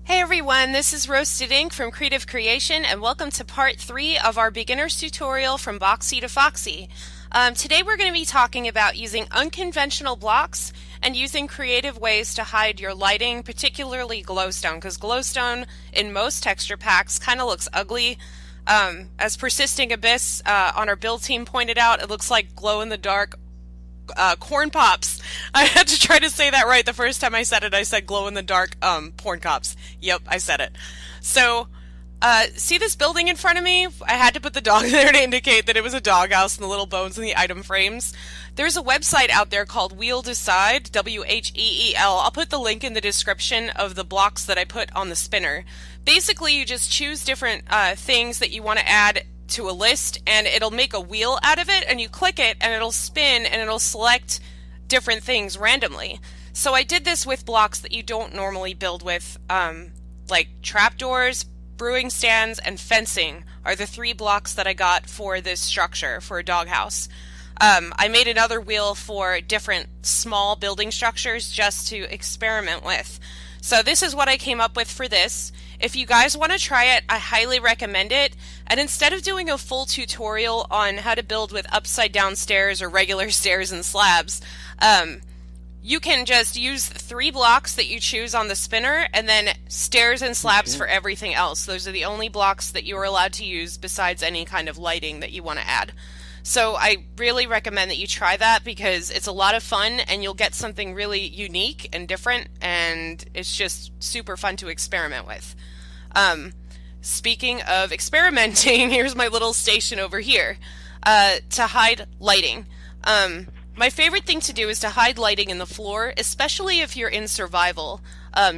Hey everyone, this is Roasted Ink from Creative Creation, and welcome to part 3 of our beginner's tutorial from Boxy to Foxy. Today we're going to be talking about using unconventional blocks and using creative ways to hide your lighting, particularly glowstone, because glowstone in most texture packs kind of looks ugly. As Persisting Abyss on our build team pointed out, it looks like glow-in-the-dark corn pops. I had to try to say that right the first time I said it. I said glow in the dark porn cops. Yep, I said it. So, see this building in front of me? I had to put the dog there to indicate that it was a doghouse and the little bones in the item frames. There's a website out there called Wheel Decide, W-H-E-E-L. I'll put the link in the description of the blocks that I put on the spinner. Basically, you just choose different things that you want to add to a list, and it'll make a wheel out of it, and you click it and it'll spin and it'll select different things randomly. So I did this with blocks that you don't normally build with, like trapdoors, brewing stands, and fencing are the 3 blocks that I got for this structure for a doghouse. I made another wheel for different small building structures just to experiment with. So this is what I came up with for this. If you guys want to try it, I highly recommend it. And instead of doing a full tutorial on how to build with upside down stairs or regular stairs and slabs, you can just use 3 blocks that you choose on the spinner and then stairs and slabs for everything else. Those are the only blocks that you are allowed to use besides any kind of lighting that you want to add. So I really recommend that you try that because it's a lot of fun and you'll get something really unique and different, and it's just super fun to experiment with. Speaking of experimenting, here's my little station over here to hide lighting. My favorite thing to do is to hide lighting in the floor, especially if you're in survival.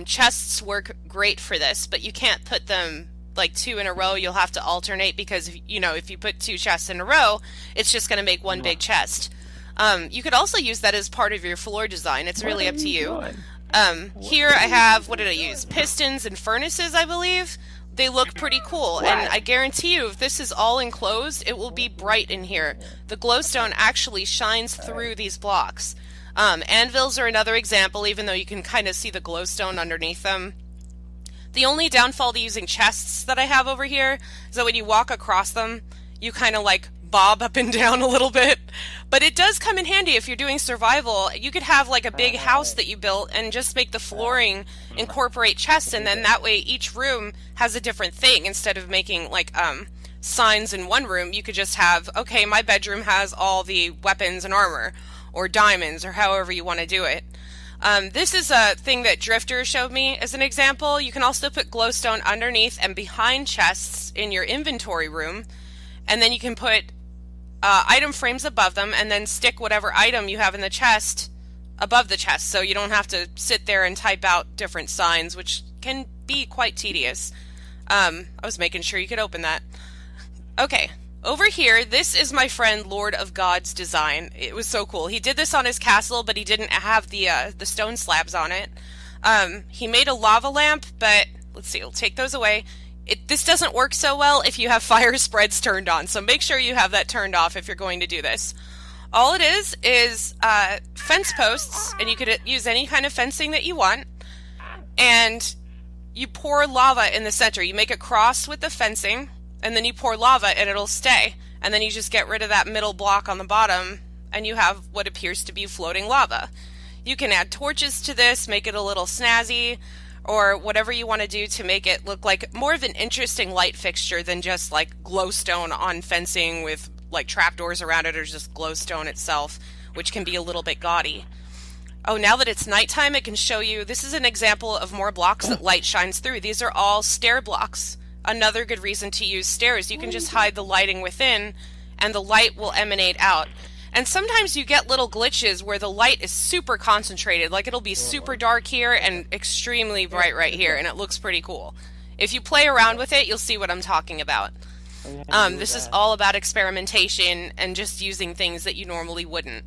Chests work great for this, but you can't put them like 2 in a row. You'll have to alternate because, if you put 2 chests in a row, it's just going to make one big chest. You could also use that as part of your floor design. It's really up to you. Here I have, what did I use? Pistons and furnaces, I believe. They look pretty cool, and I guarantee you if this is all enclosed, it will be bright in here. The glowstone actually shines through these blocks. Anvils are another example, even though you can kind of see the glowstone underneath them. The only downfall to using chests that I have over here is that when you walk across them, you kind of like bob up and down a little bit. But it does come in handy if you're doing survival. You could have like a big house that you built and just make the flooring incorporate chests, and then that way each room has a different thing. Instead of making like signs in one room, you could just have, okay, my bedroom has all the weapons and armor, or diamonds, or however you want to do it. This is a thing that Drifter showed me as an example. You can also put glowstone underneath and behind chests in your inventory room, and then you can put item frames above them and then stick whatever item you have in the chest above the chest, so you don't have to sit there and type out different signs, which can be quite tedious. I was making sure you could open that. Okay. Over here, this is my friend Lord of God's design. It was so cool. He did this on his castle, but he didn't have the stone slabs on it. He made a lava lamp, but let's see, we'll take those away. This doesn't work so well if you have fire spreads turned on, so make sure you have that turned off if you're going to do this. All it is fence posts, and you could use any kind of fencing that you want, and you pour lava in the center. You make a cross with the fencing, and then you pour lava and it'll stay. And then you just get rid of that middle block on the bottom and you have what appears to be floating lava. You can add torches to this, make it a little snazzy, or whatever you want to do to make it look like more of an interesting light fixture than just like glowstone on fencing with like trapdoors around it, or just glowstone itself, which can be a little bit gaudy. Oh, now that it's nighttime, it can show you, this is an example of more blocks that light shines through. These are all stair blocks. Another good reason to use stairs. You can just hide the lighting within and the light will emanate out. And sometimes you get little glitches where the light is super concentrated, like it'll be super dark here and extremely bright right here, and it looks pretty cool. If you play around with it, you'll see what I'm talking about. This is all about experimentation and just using things that you normally wouldn't.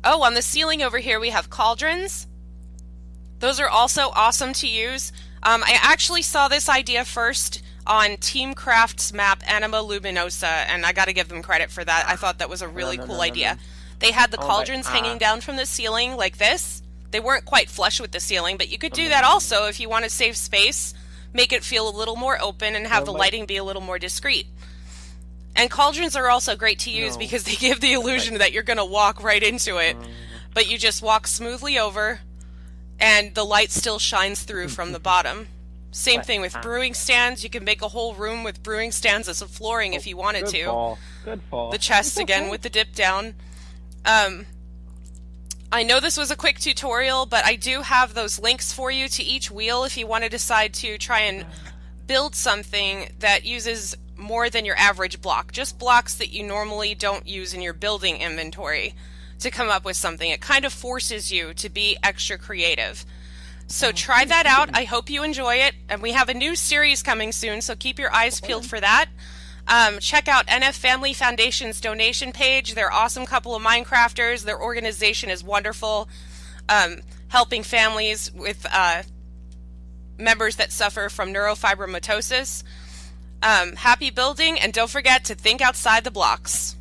Oh, on the ceiling over here we have cauldrons. Those are also awesome to use. I actually saw this idea first on Team Craft's map Anima Luminosa, and I gotta give them credit for that. I thought that was a really cool idea. They had the cauldrons hanging down from the ceiling like this. They weren't quite flush with the ceiling, but you could do that also if you want to save space. make it feel a little more open and have So the my lighting be a little more discreet. And cauldrons are also great to use no, because they give the illusion like that you're going to walk right into it, but you just walk smoothly over and the light still shines through from the bottom. Same but thing with brewing stands. You can make a whole room with brewing stands as a flooring if oh, you wanted good to. fall, good The fall. It's chest again okay. with the dip down. Um, I know this was a quick tutorial, but I do have those links for you to each wheel if you want to decide to try and build something that uses more than your average block, just blocks that you normally don't use in your building inventory to come up with something. It kind of forces you to be extra creative. So try that out. I hope you enjoy it. And we have a new series coming soon, so keep your eyes peeled for that. Check out NF Family Foundation's donation page. They're an awesome couple of Minecrafters. Their organization is wonderful, helping families with members that suffer from neurofibromatosis. Happy building, and don't forget to think outside the blocks.